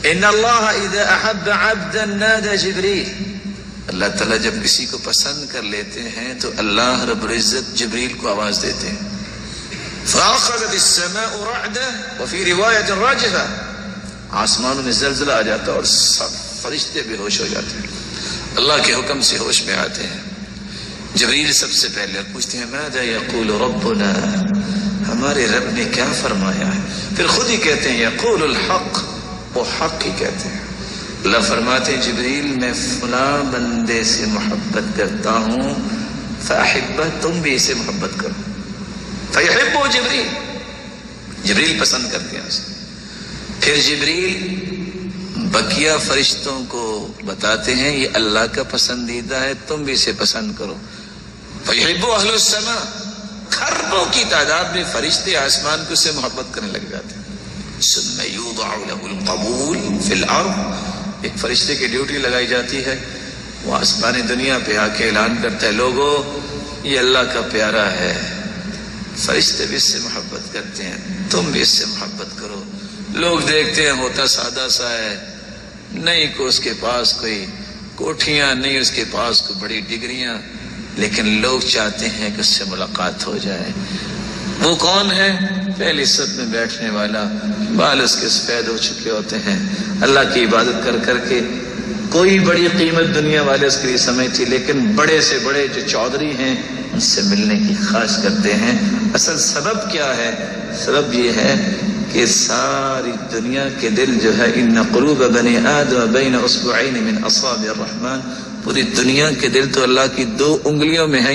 ان اللہ اذا احب عبدا نادى جبریل، اللہ تعالیٰ جب کسی کو پسند کر لیتے ہیں تو اللہ رب العزت جبریل کو آواز دیتے ہیں. فاخذت السماء رعدا وفي رواية راجفة، آسمانوں میں زلزلہ آ جاتا اور سب فرشتے بے ہوش ہو جاتے ہیں، اللہ کے حکم سے ہوش میں آتے ہیں. جبریل سب سے پہلے پوچھتے ہیں ماذا يقول ربنا، ہمارے رب نے کیا فرمایا ہے؟ پھر خود ہی کہتے ہیں یقول الحق، وہ حق ہی کہتے ہیں. اللہ فرماتے ہیں جبریل میں فلاں بندے سے محبت کرتا ہوں، فاحبہ، تم بھی اسے محبت کرو. فیحبہ جبریل، جبریل پسند کرتے ہیں اسے. پھر جبریل بقیہ فرشتوں کو بتاتے ہیں یہ اللہ کا پسندیدہ ہے، تم بھی اسے پسند کرو. فیحبہ اہل السماء، کھربوں کی تعداد میں فرشتے آسمان کو سے محبت کرنے لگ جاتے ہیں. ثم یوضع له القبول فی الارض، ایک فرشتے کی ڈیوٹی لگائی جاتی ہے، وہ آسمان دنیا پہ آ کے اعلان کرتا ہے لوگوں یہ اللہ کا پیارا ہے، فرشتے بھی اس سے محبت کرتے ہیں، تم بھی اس سے محبت کرو. لوگ دیکھتے ہیں ہوتا سادہ سا ہے، نہیں کو اس کے پاس کوئی کوٹھیاں، نہیں اس کے پاس کوئی بڑی ڈگریاں، لیکن لوگ چاہتے ہیں کہ اس سے ملاقات ہو جائے. وہ کون ہے؟ پہلی صف میں بیٹھنے والا، بال اس کے سفید ہو چکے ہوتے ہیں، اللہ کی عبادت کر کر کے کوئی بڑی قیمت دنیا والے اس کے لیے سمجھتی، لیکن بڑے سے بڑے جو چودھری ہیں ان سے ملنے کی خواہش کرتے ہیں. اصل سبب کیا ہے؟ سبب یہ ہے کہ ساری دنیا کے دل جو ہے ان قلوب بنی آدم بین اصبعین من اصابع الرحمن، پوری دنیا کے دل تو اللہ کی 2 انگلیوں میں ہیں.